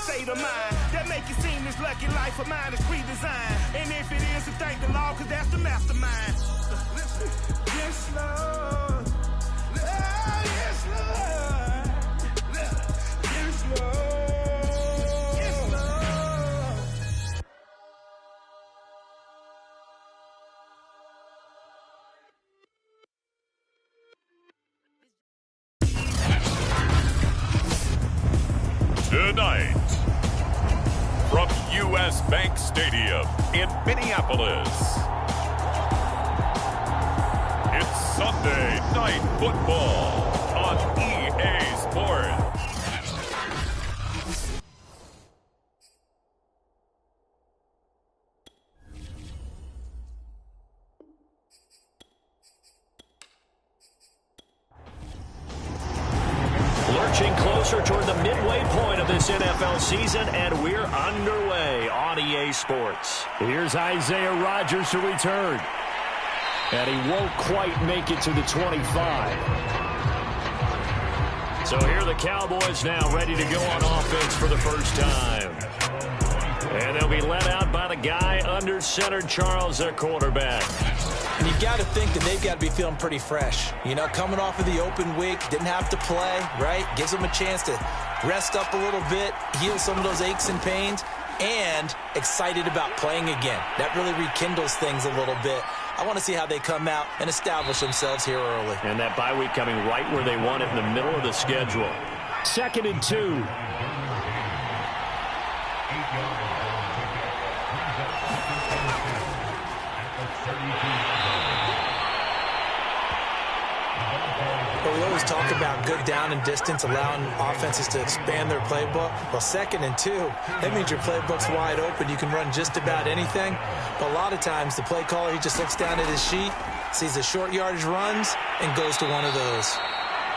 state of mind that make it seem this lucky life of mine is pre-designed. And if it is, then thank the Lord, cause that's the mastermind. Yes, Lord. Yes, Lord. Yes, Lord. Yes, Lord. Tonight, from U.S. Bank Stadium in Minneapolis, it's Sunday Night Football on EA Sports. Lurching closer toward the midway point of this NFL season, and we're underway on EA Sports. Here's Isaiah Rodgers to return. And he won't quite make it to the 25. So here are the Cowboys now ready to go on offense for the first time. And they'll be led out by the guy under center, Charles, their quarterback. And you've got to think that they've got to be feeling pretty fresh. You know, coming off of the open week, didn't have to play, right? Gives them a chance to rest up a little bit, heal some of those aches and pains, and excited about playing again. That really rekindles things a little bit. I want to see how they come out and establish themselves here early. And that bye week coming right where they want it, in the middle of the schedule. 2nd and 2. But we always talk about good down and distance, allowing offenses to expand their playbook. Well, 2nd and 2, that means your playbook's wide open. You can run just about anything. But a lot of times, the play caller, he just looks down at his sheet, sees the short yardage runs, and goes to one of those.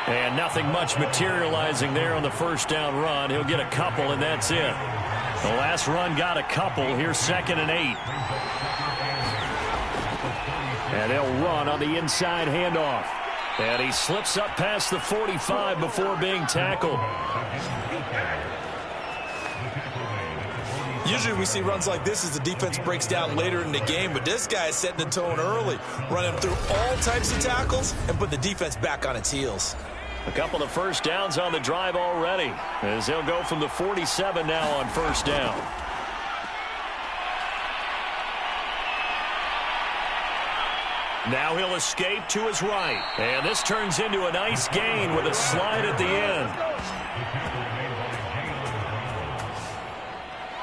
And nothing much materializing there on the first down run. He'll get a couple, and that's it. The last run got a couple. Here's 2nd and 8. And they'll run on the inside handoff. And he slips up past the 45 before being tackled. Usually we see runs like this as the defense breaks down later in the game, but this guy is setting the tone early, running through all types of tackles and put the defense back on its heels. A couple of first downs on the drive already, as they'll go from the 47 now on first down. Now he'll escape to his right. And this turns into a nice gain with a slide at the end.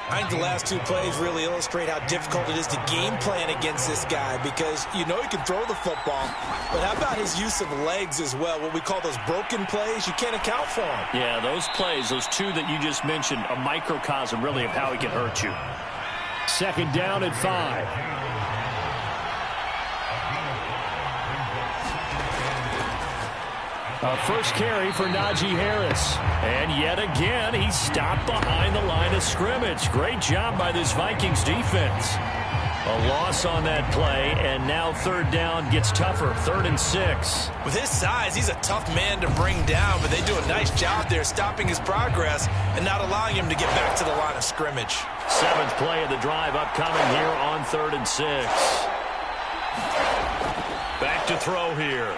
I think the last two plays really illustrate how difficult it is to game plan against this guy, because you know he can throw the football, but how about his use of legs as well? What we call those broken plays, you can't account for them. Yeah, those plays, those two that you just mentioned, a microcosm really of how he can hurt you. 2nd down and 5. A first carry for Najee Harris. And yet again, he's stopped behind the line of scrimmage. Great job by this Vikings defense. A loss on that play, and now 3rd down gets tougher. 3rd and 6. With his size, he's a tough man to bring down, but they do a nice job there stopping his progress and not allowing him to get back to the line of scrimmage. 7th play of the drive upcoming here on 3rd and 6. Back to throw here.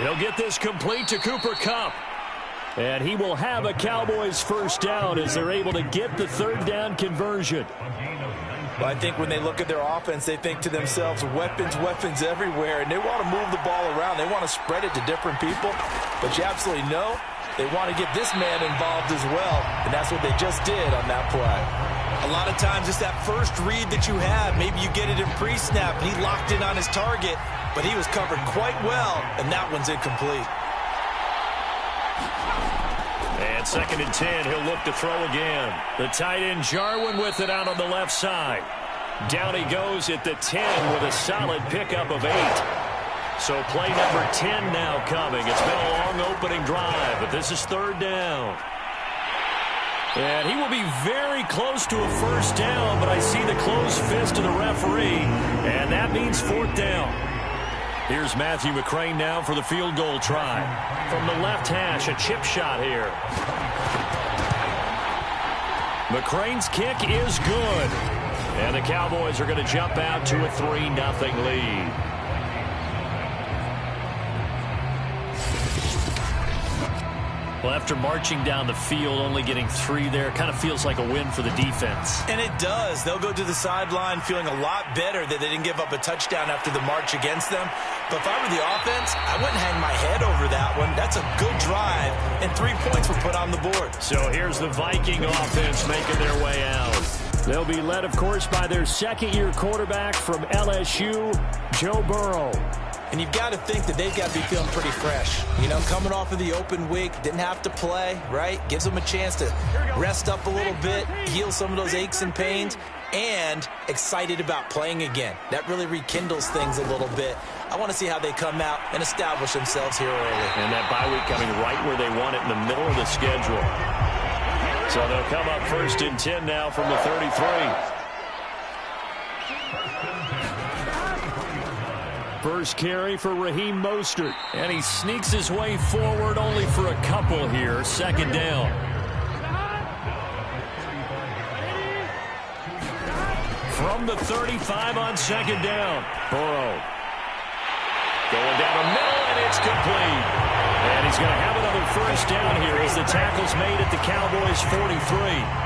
He'll get this complete to Cooper Kupp. And he will have a Cowboys first down as they're able to get the 3rd down conversion. Well, I think when they look at their offense, they think to themselves, weapons, weapons everywhere, and they want to move the ball around. They want to spread it to different people, but you absolutely know they want to get this man involved as well, and that's what they just did on that play. A lot of times it's that first read that you have. Maybe you get it in pre-snap, and he locked in on his target, but he was covered quite well, and that one's incomplete. And 2nd and 10, he'll look to throw again. The tight end Jarwin with it out on the left side. Down he goes at the 10 with a solid pickup of 8. So play number 10 now coming. It's been a long opening drive, but this is 3rd down. And he will be very close to a first down, but I see the closed fist of the referee, and that means 4th down. Here's Matthew McCrane now for the field goal try. From the left hash, a chip shot here. McCrane's kick is good. And the Cowboys are going to jump out to a 3-0 lead. Well, after marching down the field, only getting 3 there, kind of feels like a win for the defense. And it does. They'll go to the sideline feeling a lot better that they didn't give up a touchdown after the march against them. But if I were the offense, I wouldn't hang my head over that one. That's a good drive, and 3 points were put on the board. So here's the Viking offense making their way out. They'll be led, of course, by their second-year quarterback from LSU, Joe Burrow. And you've got to think that they've got to be feeling pretty fresh. You know, coming off of the open week, didn't have to play, right? Gives them a chance to rest up a little bit, heal some of those aches and pains, and excited about playing again. That really rekindles things a little bit. I want to see how they come out and establish themselves here early. And that bye week coming right where they want it, in the middle of the schedule. So they'll come up 1st and 10 now from the 33. First carry for Raheem Mostert. And he sneaks his way forward only for a couple here. 2nd down. From the 35 on 2nd down. Burrow. Going down the middle, and it's complete. And he's going to have another 1st down here as the tackle's made at the Cowboys' 43.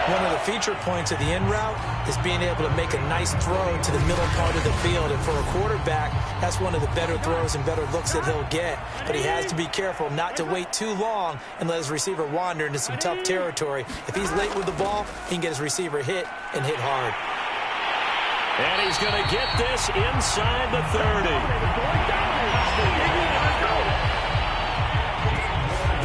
One of the feature points of the in route is being able to make a nice throw to the middle part of the field. And for a quarterback, that's one of the better throws and better looks that he'll get. But he has to be careful not to wait too long and let his receiver wander into some tough territory. If he's late with the ball, he can get his receiver hit and hit hard. And he's going to get this inside the 30.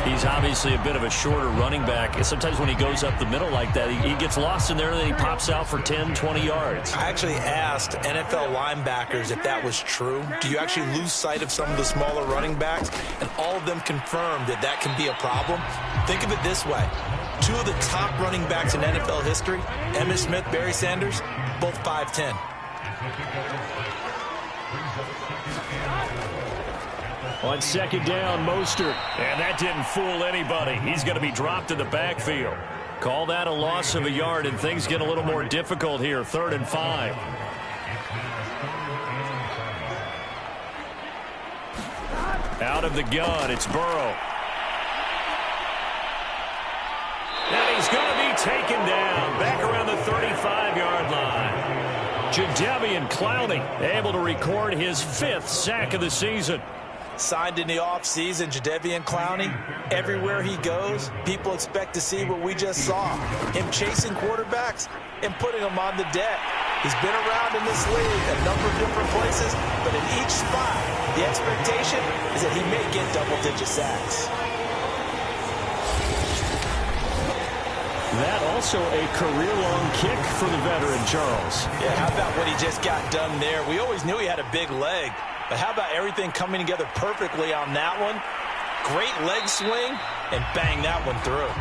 He's obviously a bit of a shorter running back. Sometimes when he goes up the middle like that, he gets lost in there and then he pops out for 10, 20 yards. I actually asked NFL linebackers if that was true. Do you actually lose sight of some of the smaller running backs? And all of them confirmed that that can be a problem. Think of it this way. 2 of the top running backs in NFL history, Emmitt Smith, Barry Sanders, both 5'10". On 2nd down, Mostert. And that didn't fool anybody. He's going to be dropped in the backfield. Call that a loss of a yard, and things get a little more difficult here. 3rd and 5. Out of the gun, it's Burrow. And he's going to be taken down back around the 35-yard line. Jadeveon Clowney able to record his 5th sack of the season. Signed in the offseason, Jadeveon Clowney, everywhere he goes, people expect to see what we just saw. Him chasing quarterbacks and putting them on the deck. He's been around in this league a number of different places, but in each spot, the expectation is that he may get double-digit sacks. That also a career-long kick for the veteran, Charles. Yeah, how about what he just got done there? We always knew he had a big leg. But how about everything coming together perfectly on that one? Great leg swing, and bang that one through.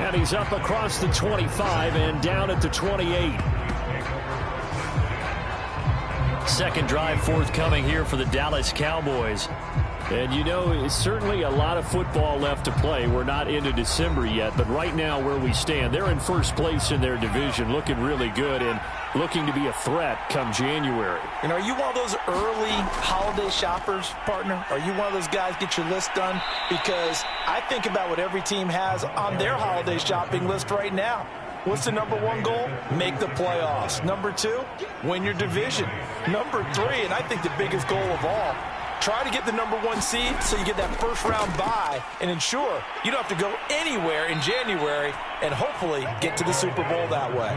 And he's up across the 25 and down at the 28. Second drive forthcoming here for the Dallas Cowboys. And, you know, it's certainly a lot of football left to play. We're not into December yet, but right now where we stand, they're in first place in their division, looking really good and looking to be a threat come January. And are you one of those early holiday shoppers, partner? Are you one of those guys get your list done? Because I think about what every team has on their holiday shopping list right now. What's the number 1 goal? Make the playoffs. Number 2, win your division. Number 3, and I think the biggest goal of all, try to get the number 1 seed so you get that first-round bye and ensure you don't have to go anywhere in January and hopefully get to the Super Bowl that way.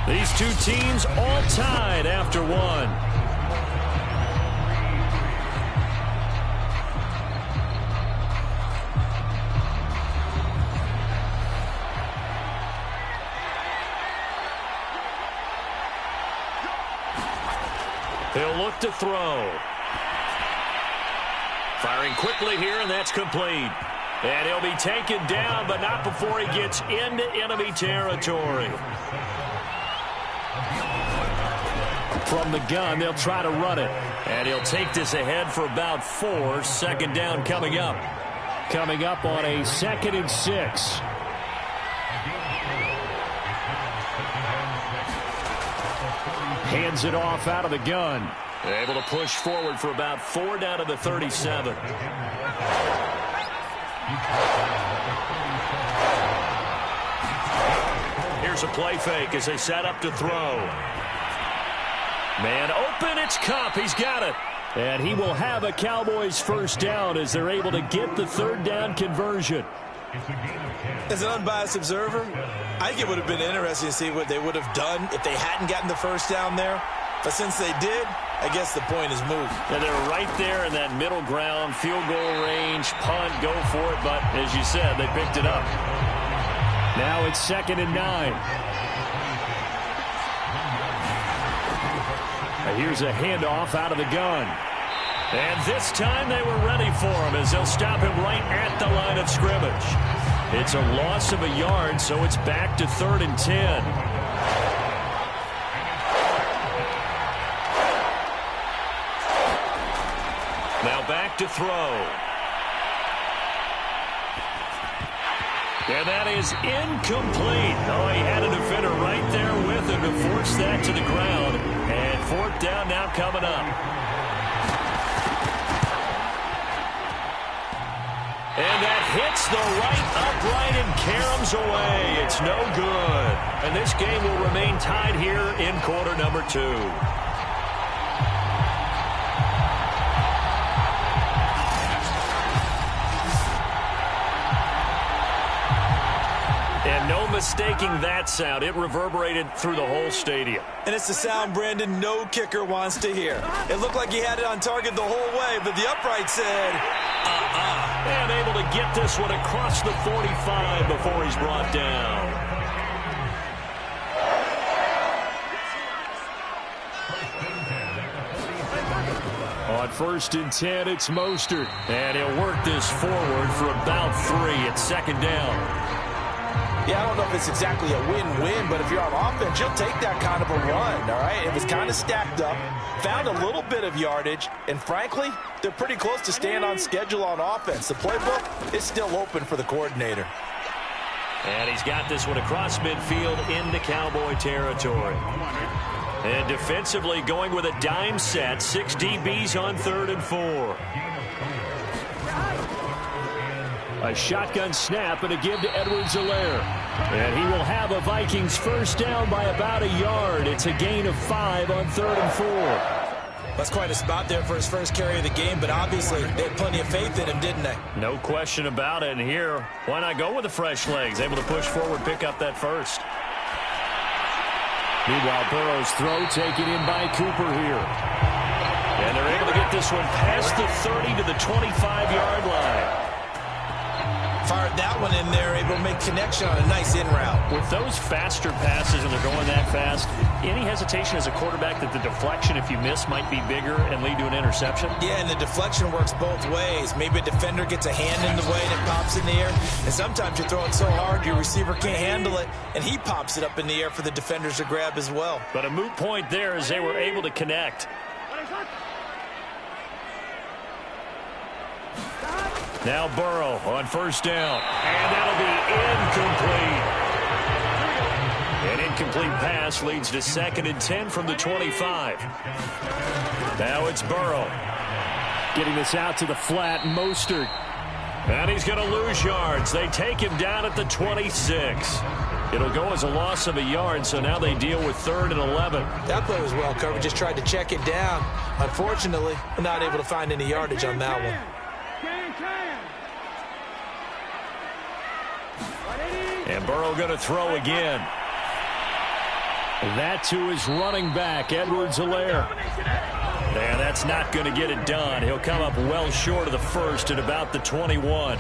These two teams all tied after 1. He'll look to throw. Firing quickly here, and that's complete. And he'll be taken down, but not before he gets into enemy territory. From the gun, they'll try to run it. And he'll take this ahead for about 4. Second down coming up. Coming up on a 2nd and 6. Hands it off out of the gun. Able to push forward for about 4 down to the 37. Here's a play fake as they set up to throw. Man open, it's Cup. He's got it. And he will have a Cowboys first down as they're able to get the 3rd down conversion. As an unbiased observer, I think it would have been interesting to see what they would have done if they hadn't gotten the first down there. But since they did, I guess the point is moot. And they're right there in that middle ground, field goal range, punt, go for it. But as you said, they picked it up. Now it's 2nd and 9. Here's a handoff out of the gun. And this time they were ready for him as they'll stop him right at the line of scrimmage. It's a loss of a yard, so it's back to 3rd and 10. Now back to throw. And that is incomplete. Oh, he had a defender right there with him to force that to the ground. And 4th down now coming up. And that hits the right upright and caroms away. It's no good. And this game will remain tied here in quarter number 2. And no mistaking that sound. It reverberated through the whole stadium. And it's the sound, Brandon, no kicker wants to hear. It looked like he had it on target the whole way, but the upright said, And able to get this one across the 45 before he's brought down. On 1st and 10, it's Mostert. And he'll work this forward for about 3 at 2nd down. Yeah, I don't know if it's exactly a win-win, but if you're on offense, you'll take that kind of a run, all right? It was kind of stacked up, found a little bit of yardage, and frankly, they're pretty close to staying on schedule on offense. The playbook is still open for the coordinator. And he's got this one across midfield into Cowboy territory. And defensively going with a dime set, 6 DBs on 3rd and 4. A shotgun snap and a give to Edwards-Helaire. And he will have a Vikings first down by about a yard. It's a gain of 5 on 3rd and 4. That's quite a spot there for his first carry of the game, but obviously they had plenty of faith in him, didn't they? No question about it. And here, why not go with the fresh legs? Able to push forward, pick up that first. Meanwhile, Burrow's throw taken in by Cooper here. And they're able to get this one past the 30 to the 25-yard line. Fired that one in there, able to make connection on a nice in route. With those faster passes and they're going that fast, any hesitation as a quarterback that the deflection, if you miss, might be bigger and lead to an interception? Yeah, and the deflection works both ways. Maybe a defender gets a hand in the way and it pops in the air. And sometimes you throw it so hard your receiver can't handle it, and he pops it up in the air for the defenders to grab as well. But a moot point there as they were able to connect. Now Burrow on first down. And that'll be incomplete. An incomplete pass leads to 2nd and 10 from the 25. Now it's Burrow. Getting this out to the flat, Mostert. And he's going to lose yards. They take him down at the 26. It'll go as a loss of a yard, so now they deal with 3rd and 11. That play was well covered. Just tried to check it down. Unfortunately, we're not able to find any yardage on that one. And Burrow going to throw again. That to his running back, Edwards-Helaire. Yeah, that's not going to get it done. He'll come up well short of the first at about the 21.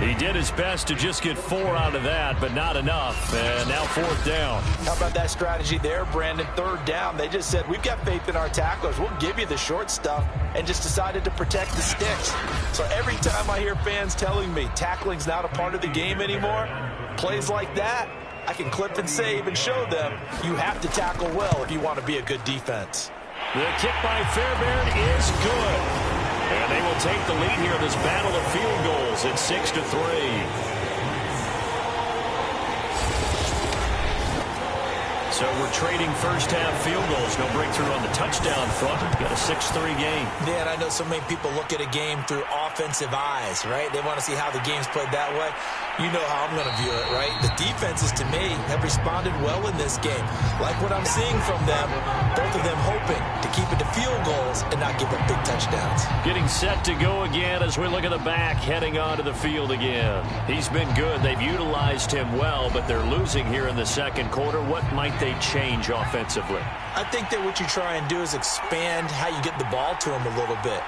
He did his best to just get 4 out of that, but not enough. And now 4th down. How about that strategy there, Brandon? 3rd down. They just said, we've got faith in our tacklers. We'll give you the short stuff, and just decided to protect the sticks. So every time I hear fans telling me tackling's not a part of the game anymore, plays like that, I can clip and save and show them you have to tackle well if you want to be a good defense. The kick by Fairbairn is good. And they will take the lead here in this battle of field goals at 6-3. So we're trading first-half field goals. No breakthrough on the touchdown front. Got a 6-3 game. Dan, I know so many people look at a game through offensive eyes, right? They want to see how the game's played that way. You know how I'm going to view it, right? The defenses, to me, have responded well in this game. Like what I'm seeing from them, both of them hoping to keep it to field goals and not give up big touchdowns. Getting set to go again as we look at the back, heading onto the field again. He's been good. They've utilized him well, but they're losing here in the second quarter. What might they change offensively? I think that what you try and do is expand how you get the ball to him a little bit.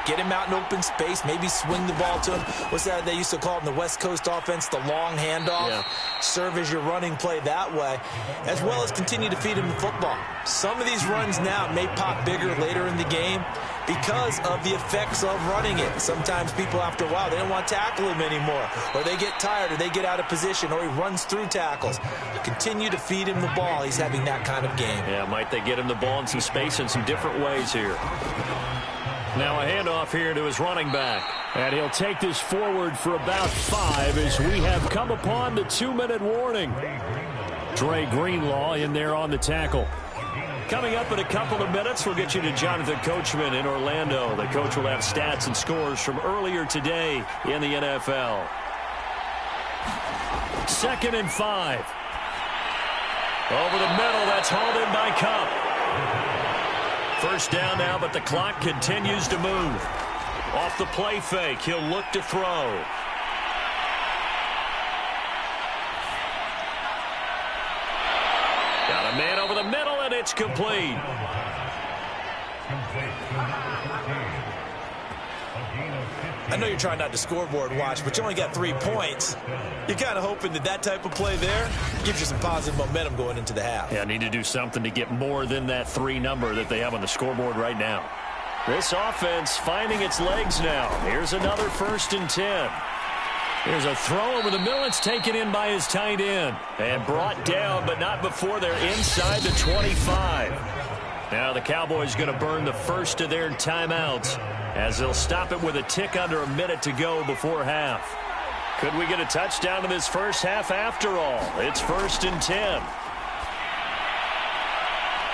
Get him out in open space, maybe swing the ball to him. What's that they used to call it in the West Coast offense, the long handoff? Yeah. Serve as your running play that way, as well as continue to feed him the football. Some of these runs now may pop bigger later in the game because of the effects of running it. Sometimes people, after a while, they don't want to tackle him anymore, or they get tired, or they get out of position, or he runs through tackles. Continue to feed him the ball. He's having that kind of game. Yeah, might they get him the ball in some space in some different ways here. Now a handoff here to his running back. And he'll take this forward for about 5 as we have come upon the 2-minute warning. Dre Greenlaw in there on the tackle. Coming up in a couple of minutes, we'll get you to Jonathan Coachman in Orlando. The coach will have stats and scores from earlier today in the NFL. 2nd and 5. Over the middle, that's hauled in by Cup. First down now, but the clock continues to move. Off the play fake, he'll look to throw. Got a man over the middle, and it's complete. I know you're trying not to scoreboard watch, but you only got 3 points. You're kind of hoping that that type of play there gives you some positive momentum going into the half. Yeah, need to do something to get more than that 3 number that they have on the scoreboard right now. This offense finding its legs now. Here's another 1st and 10. Here's a throw over the middle. It's taken in by his tight end. And brought down, but not before they're inside the 25. Now the Cowboys going to burn the first of their timeouts as they'll stop it with a tick under a minute to go before half. Could we get a touchdown in this first half after all? It's 1st and 10.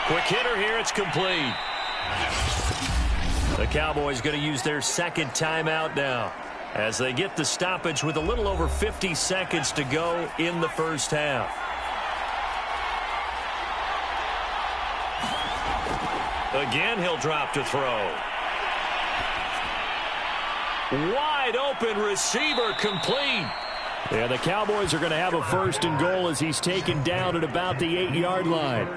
Quick hitter here. It's complete. The Cowboys going to use their 2nd timeout now as they get the stoppage with a little over 50 seconds to go in the first half. Again, he'll drop to throw. Wide open receiver, complete. Yeah, the Cowboys are going to have a 1st and goal as he's taken down at about the 8-yard line.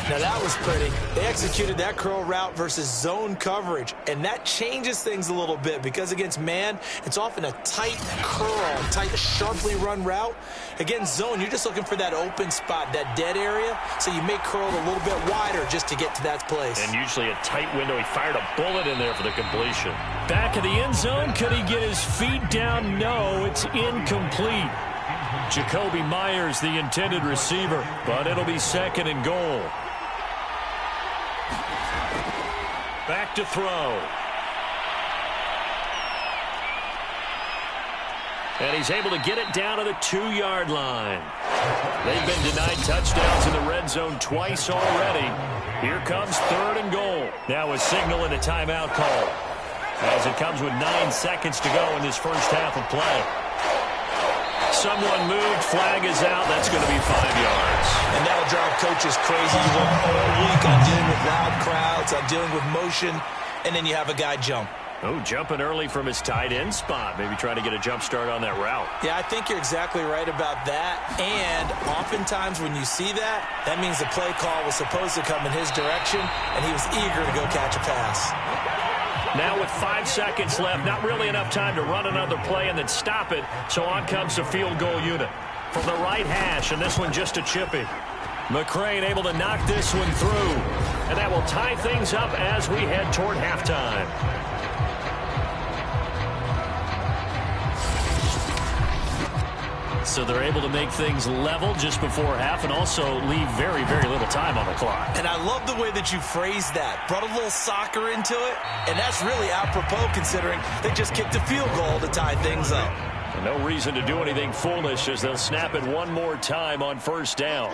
Now that was pretty. They executed that curl route versus zone coverage, and that changes things a little bit because against man, it's often a tight curl, tight, sharply run route. Against zone, you're just looking for that open spot, that dead area, so you may curl it a little bit wider just to get to that place. And usually a tight window. He fired a bullet in there for the completion. Back of the end zone, could he get his feet down? No, it's incomplete. Jacoby Myers, the intended receiver, but it'll be 2nd and goal. Back to throw. And he's able to get it down to the 2-yard line. They've been denied touchdowns in the red zone twice already. Here comes 3rd and goal. Now a signal and a timeout call as it comes with 9 seconds to go in this first half of play. Someone moved, flag is out. That's going to be 5 yards. And that'll drive coaches crazy. You work all week on dealing with loud crowds, on dealing with motion, and then you have a guy jump. Oh, jumping early from his tight end spot. Maybe trying to get a jump start on that route. Yeah, I think you're exactly right about that. And oftentimes when you see that, that means the play call was supposed to come in his direction, and he was eager to go catch a pass. Now with 5 seconds left, not really enough time to run another play and then stop it. So on comes the field goal unit from the right hash, and this one just a chippy. McCrane able to knock this one through, and that will tie things up as we head toward halftime. So they're able to make things level just before half and also leave very, very little time on the clock. And I love the way that you phrased that. Brought a little soccer into it, and that's really apropos considering they just kicked a field goal to tie things up. And no reason to do anything foolish as they'll snap it one more time on first down.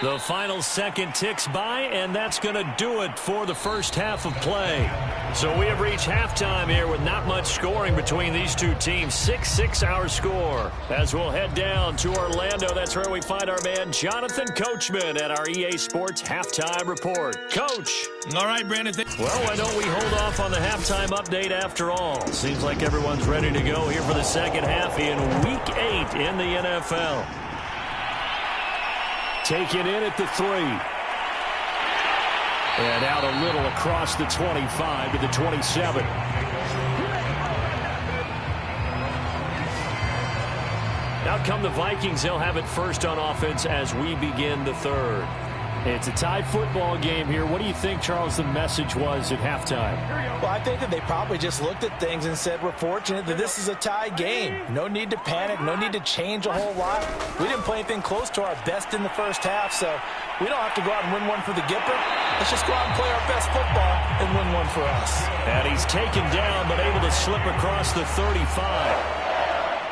The final second ticks by, and that's going to do it for the first half of play. So we have reached halftime here with not much scoring between these two teams. 6-6 our score. As we'll head down to Orlando, that's where we find our man Jonathan Coachman at our EA Sports Halftime Report. Coach. All right, Brandon. Well, why don't we hold off on the halftime update after all? Seems like everyone's ready to go here for the second half in Week 8 in the NFL. Taken in at the 3. And out a little across the 25 to the 27. Out come the Vikings. They'll have it first on offense as we begin the third. It's a tie football game here. What do you think, Charles, the message was at halftime? Well, I think that they probably just looked at things and said, we're fortunate that this is a tie game. No need to panic. No need to change a whole lot. We didn't play anything close to our best in the first half, so we don't have to go out and win one for the Gipper. Let's just go out and play our best football and win one for us. And he's taken down but able to slip across the 35.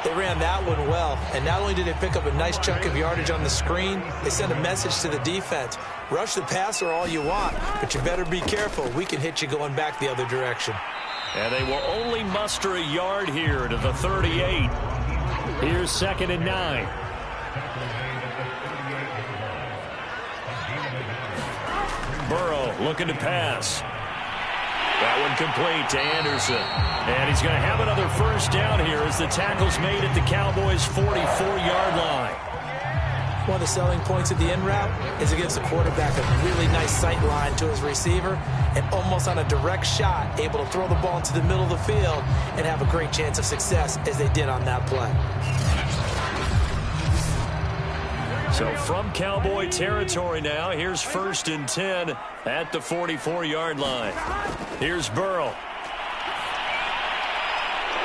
They ran that one well, and not only did they pick up a nice chunk of yardage on the screen, they sent a message to the defense. Rush the passer all you want, but you better be careful. We can hit you going back the other direction. And they will only muster a yard here to the 38. Here's 2nd and 9. Burrow looking to pass. That one complete to Anderson. And he's going to have another first down here as the tackle's made at the Cowboys' 44-yard line. One of the selling points of the in route is it gives the quarterback a really nice sight line to his receiver and almost on a direct shot able to throw the ball into the middle of the field and have a great chance of success as they did on that play. So from Cowboy territory now, here's 1st and 10 at the 44-yard line. Here's Burrow.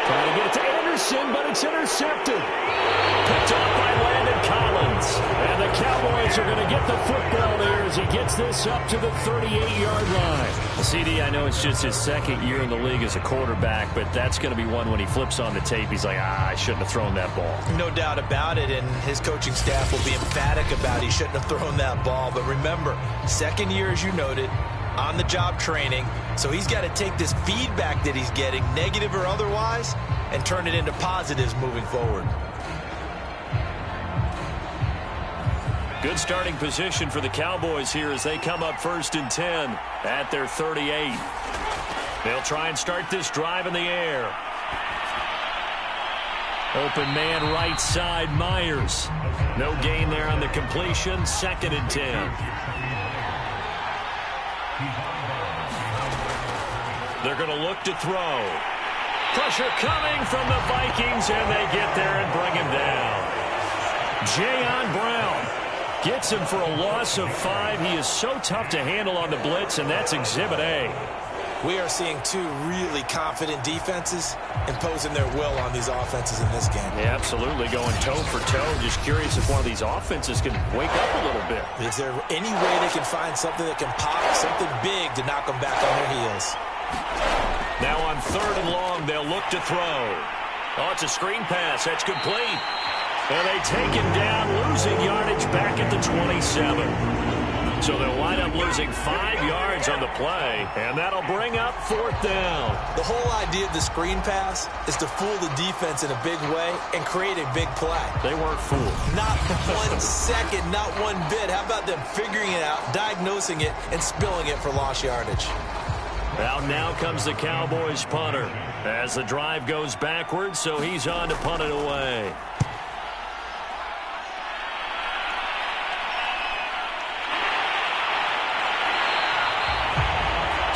Trying to get it to Anderson, but it's intercepted. Picked off by Landon Collins. And the Cowboys are going to get the football there as he gets this up to the 38-yard line. Well, CD, I know it's just his 2nd year in the league as a quarterback, but that's going to be one when he flips on the tape, he's like, I shouldn't have thrown that ball. No doubt about it, and his coaching staff will be emphatic about he shouldn't have thrown that ball. But remember, 2nd year, as you noted, on-the-job training, so he's got to take this feedback that he's getting, negative or otherwise, and turn it into positives moving forward. Good starting position for the Cowboys here as they come up 1st and 10 at their 38. They'll try and start this drive in the air. Open man right side, Myers. No gain there on the completion. 2nd and 10. They're going to look to throw. Pressure coming from the Vikings, and they get there and bring him down. Jayon Brown gets him for a loss of 5. He is so tough to handle on the blitz, and that's Exhibit A. We are seeing two really confident defenses imposing their will on these offenses in this game. Yeah, absolutely, going toe for toe. Just curious if one of these offenses can wake up a little bit. Is there any way they can find something that can pop, something big to knock them back on their heels? Now on 3rd and long, they'll look to throw. Oh, it's a screen pass. That's complete. And they take him down, losing yardage back at the 27. So they'll wind up losing 5 yards on the play, and that'll bring up 4th down. The whole idea of the screen pass is to fool the defense in a big way and create a big play. They weren't fooled. Not 1 second, not one bit. How about them figuring it out, diagnosing it, and spilling it for lost yardage? Now comes the Cowboys punter as the drive goes backwards, so he's on to punt it away.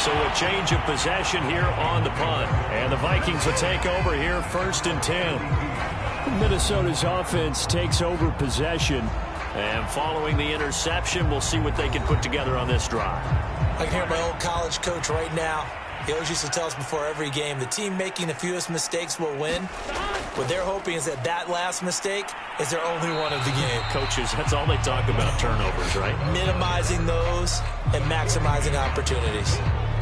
So a change of possession here on the punt. And the Vikings will take over here 1st and 10. Minnesota's offense takes over possession. And following the interception, we'll see what they can put together on this drive. I can hear my old college coach right now. He always used to tell us before every game, the team making the fewest mistakes will win. What they're hoping is that last mistake is their only one of the game. Coaches, that's all they talk about, turnovers, right? Minimizing those and maximizing opportunities.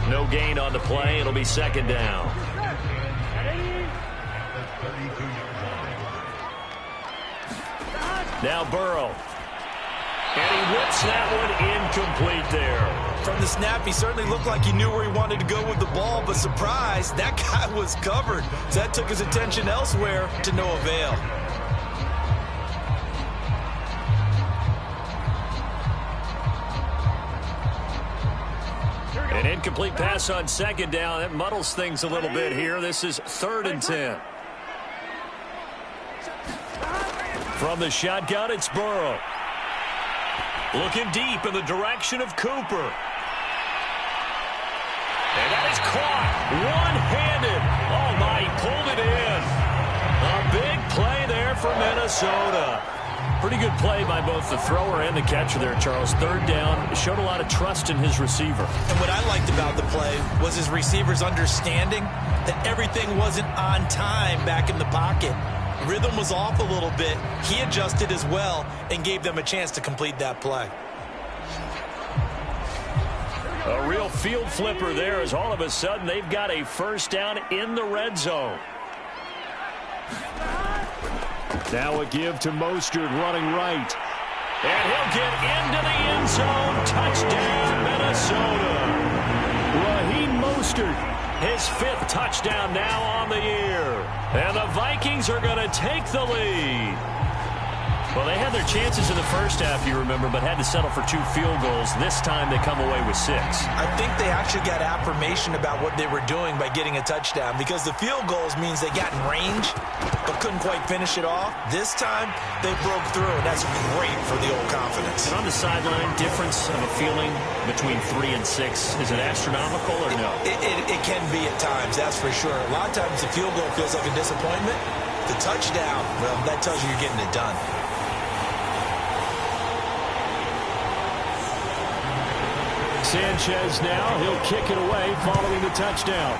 No gain on the play. It'll be 2nd down. Now Burrow. And he whips that one incomplete there. From the snap, he certainly looked like he knew where he wanted to go with the ball, but surprise, that guy was covered. So that took his attention elsewhere to no avail. An incomplete pass on 2nd down. That muddles things a little bit here. This is 3rd and 10. From the shotgun, it's Burrow. Looking deep in the direction of Cooper. And that is caught. One-handed. Oh, my, he pulled it in. A big play there for Minnesota. Pretty good play by both the thrower and the catcher there, Charles. 3rd down. Showed a lot of trust in his receiver. And what I liked about the play was his receiver's understanding that everything wasn't on time back in the pocket. Rhythm was off a little bit. He adjusted as well and gave them a chance to complete that play. A real field flipper there as all of a sudden they've got a 1st down in the red zone. Now a give to Mostert running right. And he'll get into the end zone. Touchdown, Minnesota. Raheem Mostert. His 5th touchdown now on the year. And the Vikings are going to take the lead. Well, they had their chances in the first half, you remember, but had to settle for 2 field goals. This time they come away with 6. I think they actually got affirmation about what they were doing by getting a touchdown, because the field goals means they got in range but couldn't quite finish it off. This time they broke through, and that's great for the old confidence. And on the sideline, difference of a feeling between 3 and 6, is it astronomical or no? It can be at times, that's for sure. A lot of times the field goal feels like a disappointment. The touchdown, well, that tells you you're getting it done. Sanchez now, he'll kick it away following the touchdown.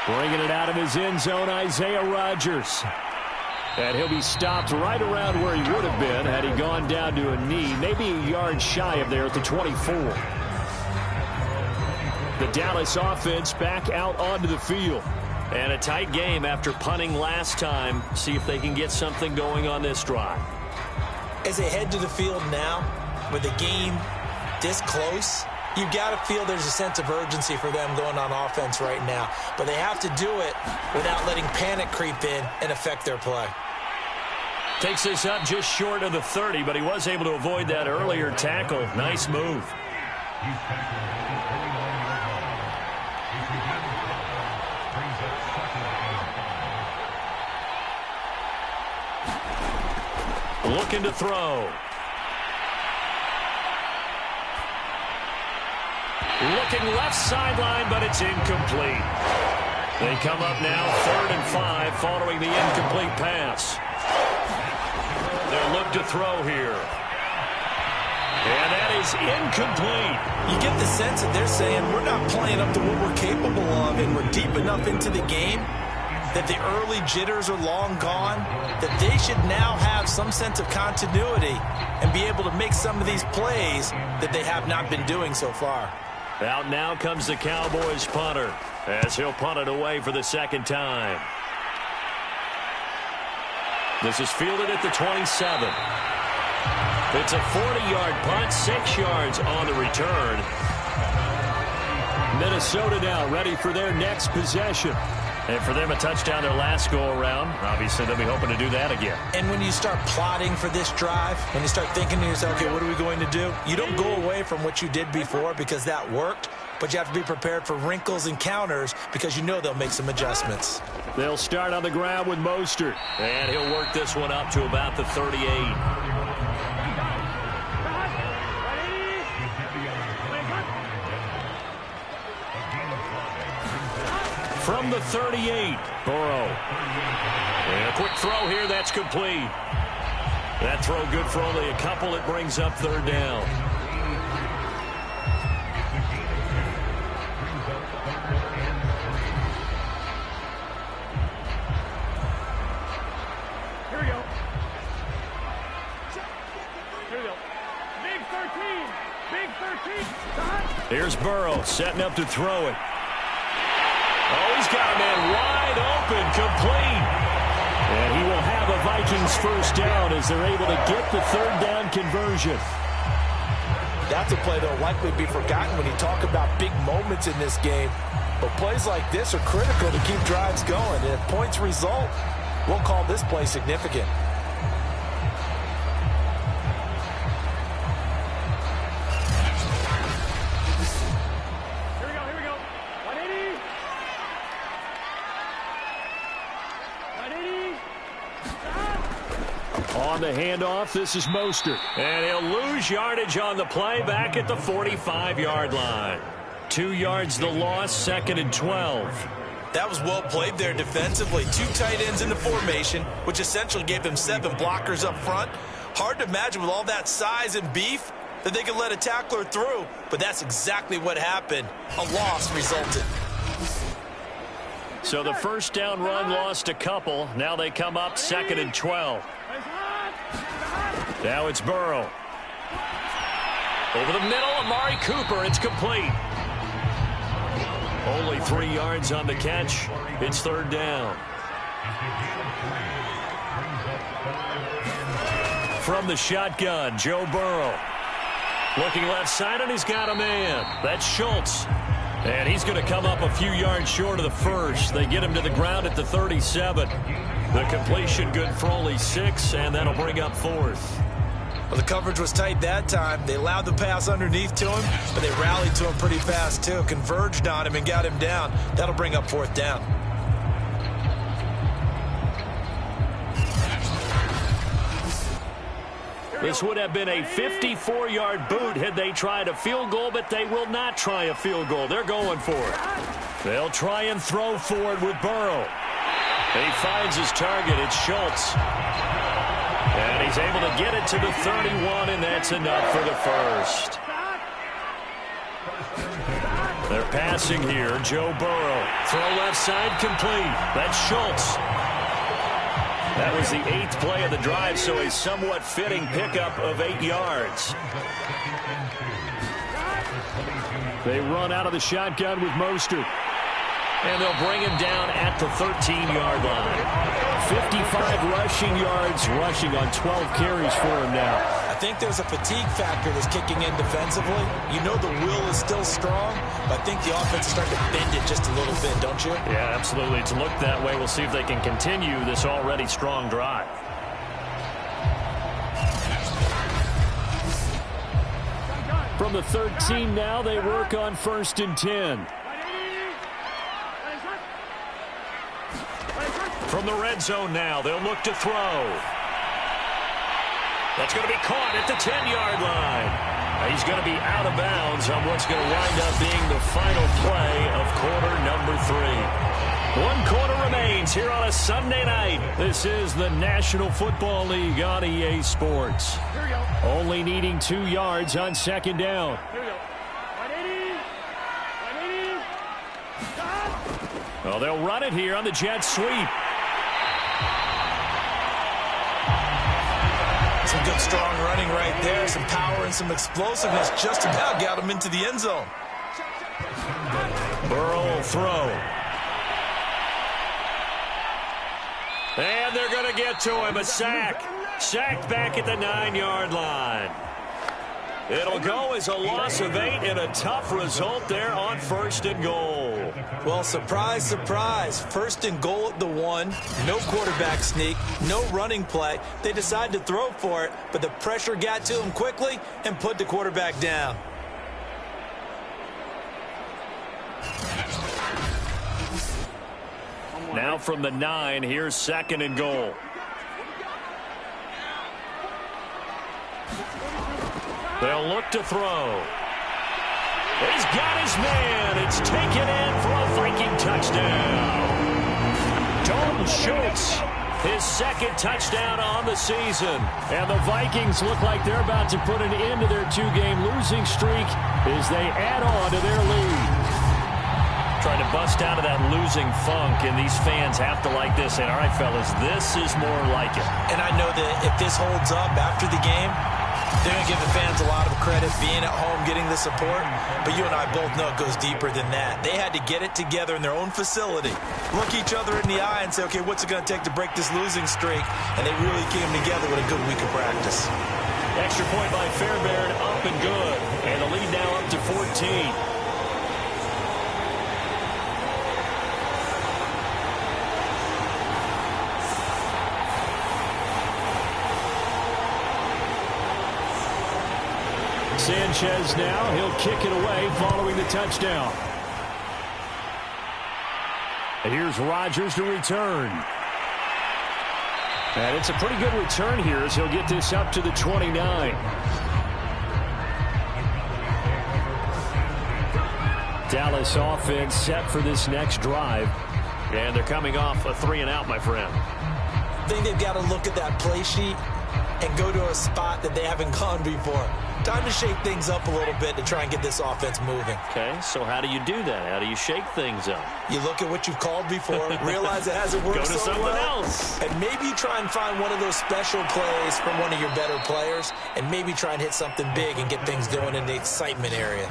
Bringing it out of his end zone, Isaiah Rodgers. And he'll be stopped right around where he would have been had he gone down to a knee, maybe a yard shy of there at the 24. The Dallas offense back out onto the field. And a tight game after punting last time. See if they can get something going on this drive. As they head to the field now, with the game this close, you've got to feel there's a sense of urgency for them going on offense right now. But they have to do it without letting panic creep in and affect their play. Takes this up just short of the 30, but he was able to avoid that earlier tackle. Nice move. Looking to throw. Looking left sideline, but it's incomplete. They come up now 3rd and 5 following the incomplete pass. They'll look to throw here. And that is incomplete. You get the sense that they're saying we're not playing up to what we're capable of, and we're deep enough into the game that the early jitters are long gone, that they should now have some sense of continuity and be able to make some of these plays that they have not been doing so far. Out now comes the Cowboys punter as he'll punt it away for the 2nd time. This is fielded at the 27. It's a 40-yard punt, 6 yards on the return. Minnesota now ready for their next possession. And for them, a touchdown their last go-around. Obviously, they'll be hoping to do that again. And when you start plotting for this drive, when you start thinking to yourself, okay, what are we going to do? You don't go away from what you did before because that worked, but you have to be prepared for wrinkles and counters because you know they'll make some adjustments. They'll start on the ground with Mostert. And he'll work this one up to about the 38. From the 38, Burrow. And a quick throw here, that's complete. That throw good for only a couple. It brings up third down. Here we go. Here we go. Big 13. Big 13. Here's Burrow setting up to throw it. Oh, he's got a man wide open, complete. And he will have a Vikings first down as they're able to get the third down conversion. That's a play that will likely be forgotten when you talk about big moments in this game. But plays like this are critical to keep drives going. And if points result, we'll call this play significant. On the handoff, this is Mostert. And he'll lose yardage on the play back at the 45-yard line. 2 yards the loss, 2nd and 12. That was well played there defensively. 2 tight ends in the formation, which essentially gave them 7 blockers up front. Hard to imagine with all that size and beef that they could let a tackler through, but that's exactly what happened. A loss resulted. So the first down run lost a couple. Now they come up 2nd and 12. Now it's Burrow. Over the middle, Amari Cooper. It's complete. Only 3 yards on the catch. It's third down. From the shotgun, Joe Burrow. Looking left side, and he's got a man. That's Schultz. And he's going to come up a few yards short of the first. They get him to the ground at the 37. The completion good for only 6, and that'll bring up 4th. Well, the coverage was tight that time. They allowed the pass underneath to him, but they rallied to him pretty fast, too. Converged on him and got him down. That'll bring up 4th down. This would have been a 54-yard boot had they tried a field goal, but they will not try a field goal. They're going for it. They'll try and throw for it with Burrow. He finds his target. It's Schultz. And he's able to get it to the 31, and that's enough for the first. They're passing here. Joe Burrow. Throw left side complete. That's Schultz. That was the 8th play of the drive, so a somewhat fitting pickup of 8 yards. They run out of the shotgun with Mostert. And they'll bring him down at the 13-yard line. 55 rushing yards, rushing on 12 carries for him now. I think there's a fatigue factor that's kicking in defensively. You know the will is still strong, but I think the offense is starting to bend it just a little bit, don't you? Yeah, absolutely. It's looked that way. We'll see if they can continue this already strong drive. From the 13 now, they work on 1st and 10. From the red zone now, they'll look to throw. That's going to be caught at the 10-yard line. He's going to be out of bounds on what's going to wind up being the final play of quarter number 3. 1 quarter remains here on a Sunday night. This is the National Football League on EA Sports. Only needing 2 yards on 2nd down. Well, they'll run it here on the jet sweep. Some good strong running right there. Some power and some explosiveness just about got him into the end zone. Burrow will throw. And they're going to get to him. A sack. Sacked back at the 9-yard line. It'll go as a loss of 8 and a tough result there on 1st and goal. Well, surprise, surprise. 1st and goal at the 1. No quarterback sneak. No running play. They decide to throw for it, but the pressure got to him quickly and put the quarterback down. Now from the 9, here's 2nd and goal. They'll look to throw. He's got his man. It's taken in for a Viking touchdown. Dalton Schultz, his second touchdown on the season. And the Vikings look like they're about to put an end to their 2-game losing streak as they add on to their lead. Trying to bust out of that losing funk, and these fans have to like this. And all right, fellas, this is more like it. And I know that if this holds up after the game, they're going to give the fans a lot of credit being at home, getting the support. But you and I both know it goes deeper than that. They had to get it together in their own facility, look each other in the eye and say, okay, what's it going to take to break this losing streak? And they really came together with a good week of practice. Extra point by Fairbairn, up and good. And the lead now up to 14. Sanchez now, he'll kick it away following the touchdown. And here's Rodgers to return. And it's a pretty good return here as he'll get this up to the 29. Dallas offense set for this next drive. And they're coming off a 3-and-out, my friend. I think they've got to look at that play sheet and go to a spot that they haven't gone before. Time to shake things up a little bit to try and get this offense moving. Okay, so how do you do that? How do you shake things up? You look at what you've called before, realize it hasn't worked so well. Go to something else. And maybe try and find one of those special plays from one of your better players, and maybe try and hit something big and get things going in the excitement area.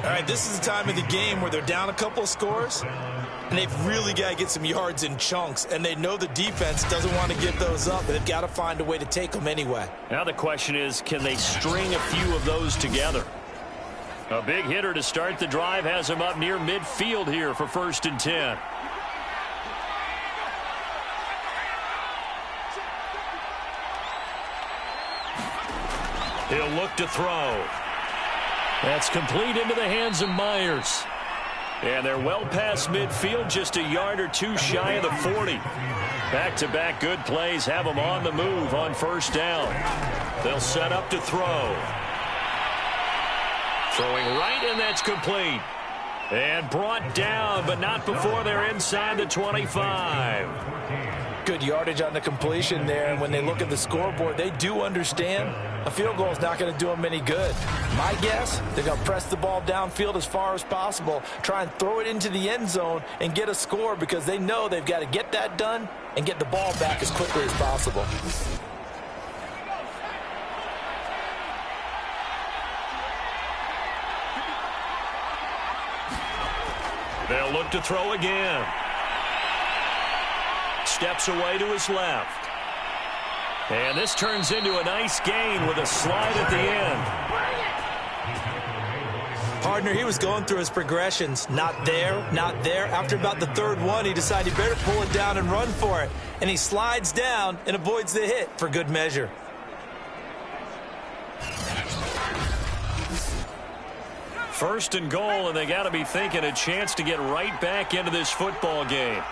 All right, this is the time of the game where they're down a couple of scores, and they've really got to get some yards in chunks, and they know the defense doesn't want to give those up, but they've got to find a way to take them anyway. Now the question is, can they string a few of those together? A big hitter to start the drive has him up near midfield here for 1st and 10. He'll look to throw. That's complete into the hands of Myers. And they're well past midfield, just a yard or two shy of the 40. Back-to-back good plays have them on the move on 1st down. They'll set up to throw. Throwing right, and that's complete. And brought down, but not before they're inside the 25. Good yardage on the completion there, and when they look at the scoreboard, they do understand a field goal is not going to do them any good. My guess, they're going to press the ball downfield as far as possible, try and throw it into the end zone and get a score because they know they've got to get that done and get the ball back as quickly as possible. They'll look to throw again. Steps away to his left. And this turns into a nice gain with a slide at the end. Partner, he was going through his progressions. Not there, not there. After about the 3rd one, he decided he better pull it down and run for it. And he slides down and avoids the hit for good measure. First and goal, and they got to be thinking a chance to get right back into this football game.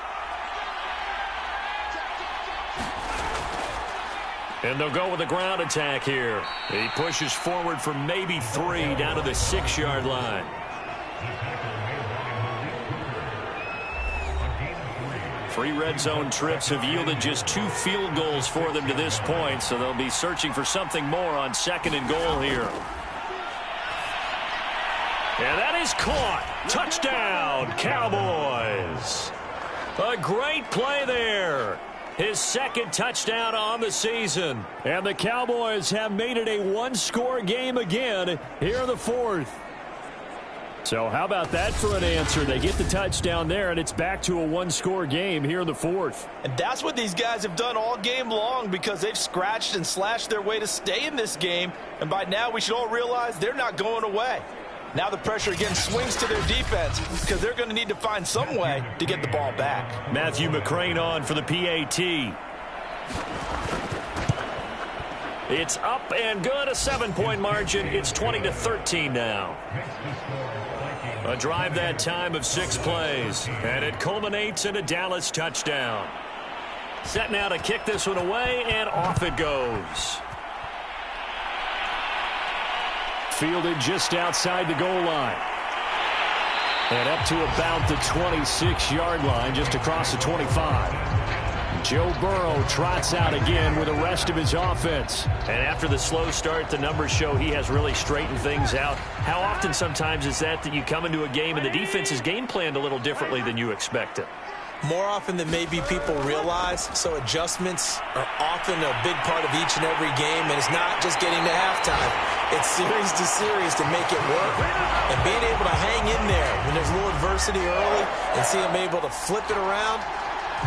And they'll go with a ground attack here. He pushes forward for maybe 3 down to the 6-yard line. Three red zone trips have yielded just 2 field goals for them to this point, so they'll be searching for something more on 2nd and goal here. And that is caught. Touchdown, Cowboys. A great play there. His 2nd touchdown on the season. And the Cowboys have made it a 1-score game again here in the 4th. So how about that for an answer? They get the touchdown there, and it's back to a 1-score game here in the 4th. And that's what these guys have done all game long because they've scratched and slashed their way to stay in this game. And by now we should all realize they're not going away. Now the pressure again swings to their defense because they're going to need to find some way to get the ball back. Matthew McCrane on for the PAT. It's up and good, a 7-point margin. It's 20-13 now. A drive that time of 6 plays, and it culminates in a Dallas touchdown. Set now to kick this one away, and off it goes. Fielded just outside the goal line. And up to about the 26-yard line, just across the 25. Joe Burrow trots out again with the rest of his offense. And after the slow start, the numbers show he has really straightened things out. How often sometimes is that you come into a game and the defense is game planned a little differently than you expected? More often than maybe people realize, so adjustments are often a big part of each and every game, and it's not just getting to halftime. It's series to series to make it work, and being able to hang in there when there's a little adversity early and see them able to flip it around,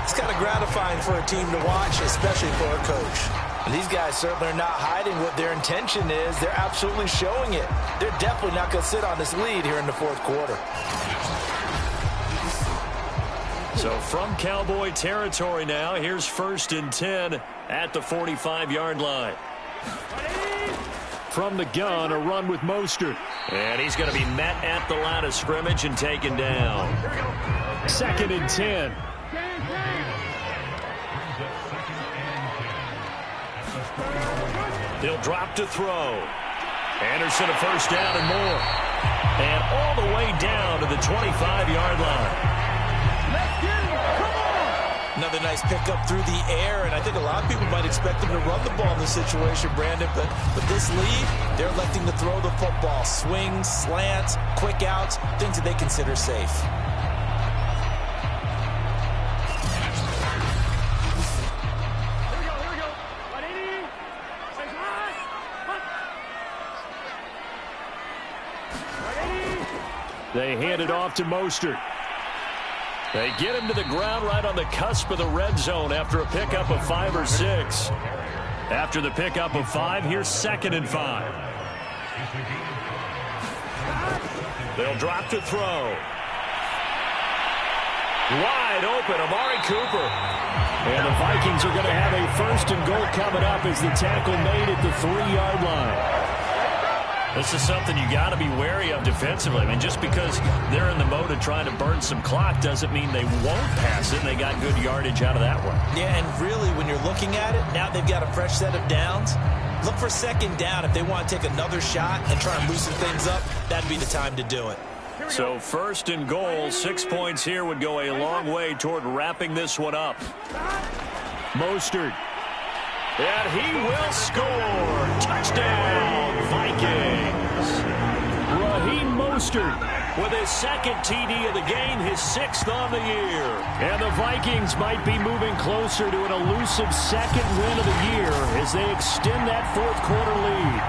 it's kind of gratifying for a team to watch, especially for a coach. And these guys certainly are not hiding what their intention is. They're absolutely showing it. They're definitely not going to sit on this lead here in the fourth quarter. So from Cowboy territory now, here's 1st and 10 at the 45-yard line. From the gun, a run with Mostert. And he's going to be met at the line of scrimmage and taken down. 2nd and 10. He'll drop to throw. Anderson a first down and more. And all the way down to the 25-yard line. Another nice pickup through the air, and I think a lot of people might expect them to run the ball in this situation, Brandon, but with this lead, they're electing to throw the football. Swings, slants, quick outs, things that they consider safe. They hand it off to Mostert. They get him to the ground right on the cusp of the red zone after a pickup of 5 or 6. After the pickup of 5, here's 2nd and 5. They'll drop to throw. Wide open, Amari Cooper. And the Vikings are going to have a 1st and goal coming up as the tackle made at the 3-yard line. This is something you got to be wary of defensively. I mean, just because they're in the mode of trying to burn some clock doesn't mean they won't pass it. And they got good yardage out of that one. Yeah, and really, when you're looking at it, now they've got a fresh set of downs. Look for 2nd down. If they want to take another shot and try and loosen things up, that'd be the time to do it. So 1st and goal, 6 points here would go a long way toward wrapping this one up. Mostert. And he will score. Touchdown, Vikings. Raheem Mostert with his 2nd TD of the game, his 6th on the year. And the Vikings might be moving closer to an elusive 2nd win of the year as they extend that 4th quarter lead.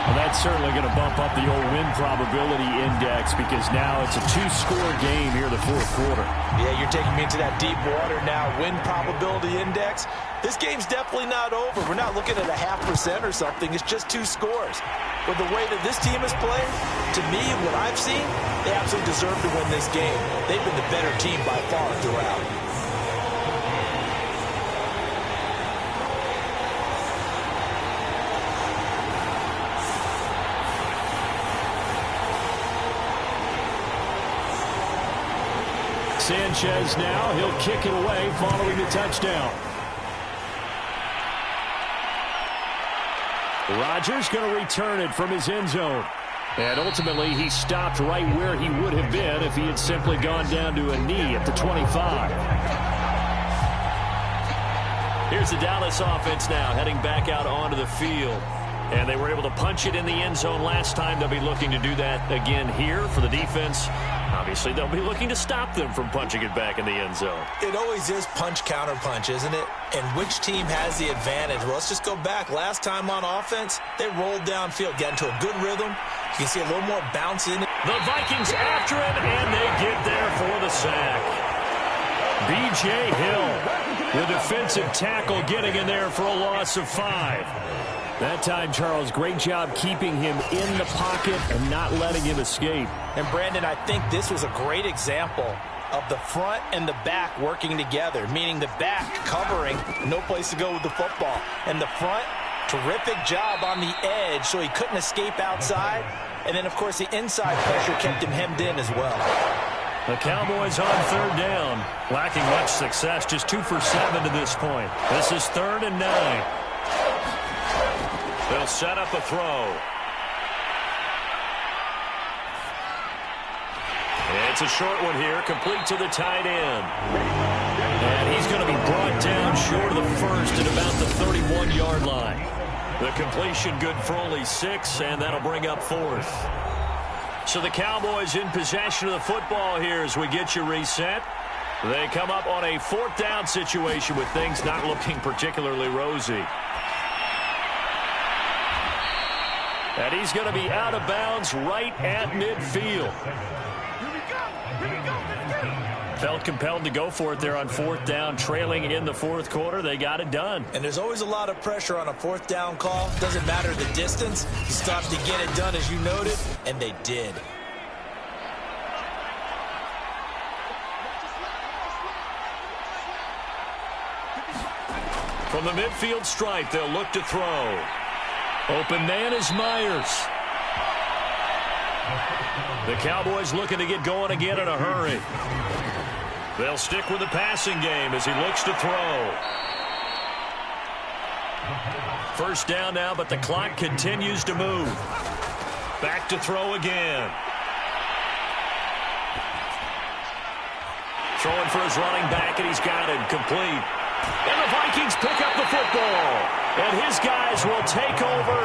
Well, that's certainly going to bump up the old win probability index because now it's a 2-score game here in the 4th quarter. Yeah, you're taking me into that deep water now. Win probability index. This game's definitely not over. We're not looking at a 0.5% or something. It's just 2 scores. But the way that this team is playing, to me, what I've seen, they absolutely deserve to win this game. They've been the better team by far throughout. Sanchez now, he'll kick it away following the touchdown. Rodgers going to return it from his end zone. And ultimately, he stopped right where he would have been if he had simply gone down to a knee at the 25. Here's the Dallas offense now heading back out onto the field. And they were able to punch it in the end zone last time. They'll be looking to do that again here for the defense. Obviously, they'll be looking to stop them from punching it back in the end zone. It always is punch-counter-punch, isn't it? And which team has the advantage? Well, let's just go back. Last time on offense, they rolled downfield, got into a good rhythm. You can see a little more bounce in it. The Vikings after it, and they get there for the sack. B.J. Hill, the defensive tackle, getting in there for a loss of 5. That time, Charles, great job keeping him in the pocket and not letting him escape. And, Brandon, I think this was a great example of the front and the back working together, meaning the back covering, no place to go with the football. And the front, terrific job on the edge so he couldn't escape outside. And then, of course, the inside pressure kept him hemmed in as well. The Cowboys on 3rd down, lacking much success, just 2 for 7 to this point. This is 3rd and 9. They'll set up a throw. It's a short one here, complete to the tight end. And he's going to be brought down short of the first at about the 31-yard line. The completion good for only 6, and that'll bring up 4th. So the Cowboys in possession of the football here as we get you reset. They come up on a 4th down situation with things not looking particularly rosy. And he's going to be out of bounds right at midfield. Felt compelled to go for it there on 4th down, trailing in the 4th quarter. They got it done. And there's always a lot of pressure on a 4th down call. Doesn't matter the distance. You still have to get it done, as you noted, and they did. From the midfield stripe, they'll look to throw. Open man is Myers. The Cowboys looking to get going again in a hurry. They'll stick with the passing game as he looks to throw. First down now, but the clock continues to move. Back to throw again. Throwing for his running back, and he's got it complete. And the Vikings pick up the football. And his guys will take over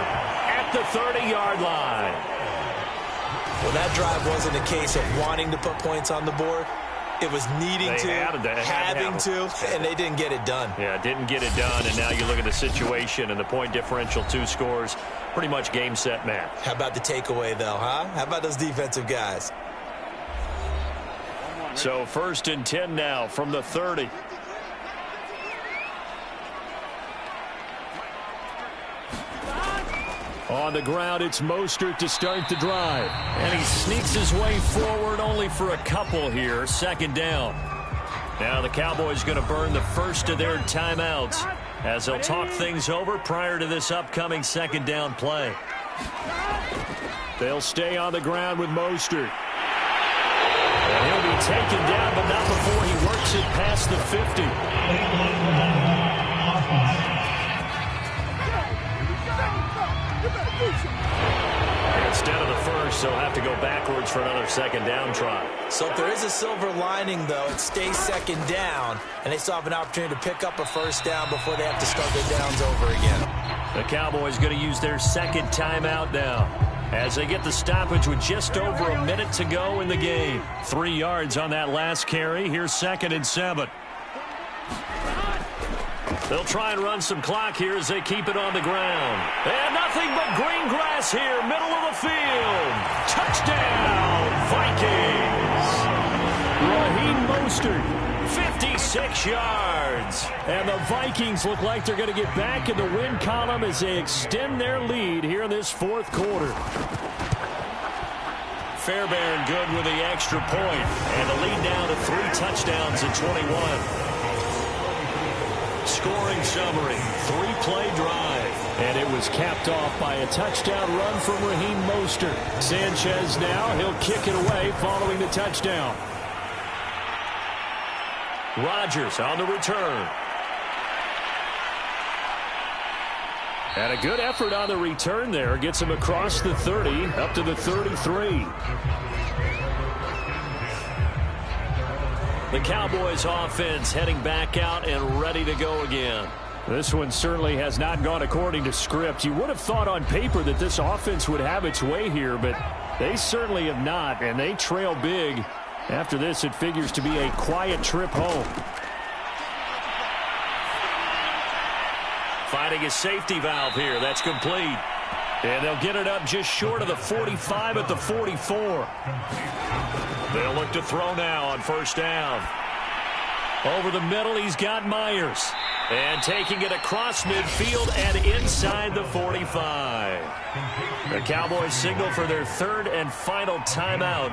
at the 30-yard line. Well, that drive wasn't a case of wanting to put points on the board. It was needing to, having to, and they didn't get it done. Yeah, didn't get it done, and now you look at the situation and the point differential, 2 scores, pretty much game, set, match. How about the takeaway, though, huh? How about those defensive guys? So 1st and 10 now from the 30. On the ground, it's Mostert to start the drive. And he sneaks his way forward only for a couple here. 2nd down. Now the Cowboys going to burn the first of their timeouts as they'll talk things over prior to this upcoming 2nd down play. They'll stay on the ground with Mostert. And he'll be taken down, but not before he works it past the 50. Instead of the first, they'll have to go backwards for another 2nd down try. So if there is a silver lining, though, it stays 2nd down, and they still have an opportunity to pick up a 1st down before they have to start their downs over again. The Cowboys going to use their 2nd timeout now as they get the stoppage with just over a minute to go in the game. 3 yards on that last carry. Here's 2nd and 7. They'll try and run some clock here as they keep it on the ground. And nothing but green grass here, middle of the field. Touchdown, Vikings. Raheem Mostert, 56 yards. And the Vikings look like they're going to get back in the win column as they extend their lead here in this 4th quarter. Fairbairn good with the extra point. And the lead down to 3 touchdowns at 21. Scoring summary, 3-play drive. And it was capped off by a touchdown run from Raheem Mostert. Sanchez now, he'll kick it away following the touchdown. Rodgers on the return. And a good effort on the return there. Gets him across the 30, up to the 33. The Cowboys offense heading back out and ready to go again. This one certainly has not gone according to script. You would have thought on paper that this offense would have its way here, but they certainly have not, and they trail big. After this, it figures to be a quiet trip home. Finding a safety valve here. That's complete. And they'll get it up just short of the 45 at the 44. They'll look to throw now on 1st down. Over the middle, he's got Myers. And taking it across midfield and inside the 45. The Cowboys signal for their 3rd and final timeout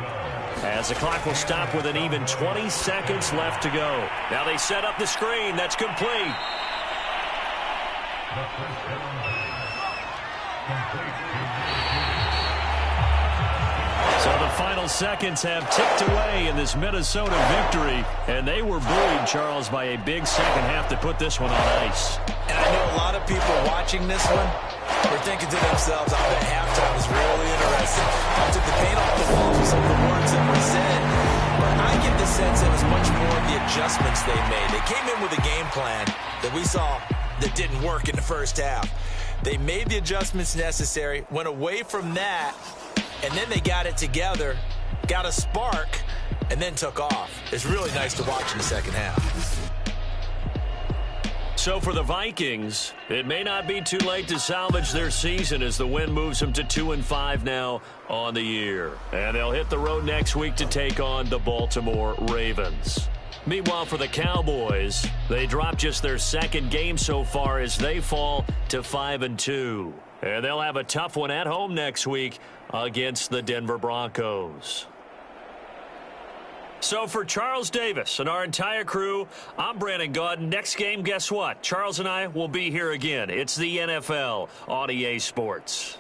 as the clock will stop with an even 20 seconds left to go. Now they set up the screen. That's complete. So the final seconds have ticked away in this Minnesota victory, and they were buoyed, Charles, by a big second half to put this one on ice. And I know a lot of people watching this one were thinking to themselves, oh, that halftime was really interesting. I took the paint off the wall with some of the words that were said. But I get the sense it was much more of the adjustments they made. They came in with a game plan that we saw that didn't work in the first half. They made the adjustments necessary, went away from that, and then they got it together, got a spark, and then took off. It's really nice to watch in the second half. So for the Vikings, it may not be too late to salvage their season as the win moves them to 2-5 now on the year. And they'll hit the road next week to take on the Baltimore Ravens. Meanwhile, for the Cowboys, they dropped just their second game so far as they fall to 5-2. And they'll have a tough one at home next week against the Denver Broncos. So for Charles Davis and our entire crew, I'm Brandon Gaudin. Next game, guess what? Charles and I will be here again. It's the NFL on EA Sports.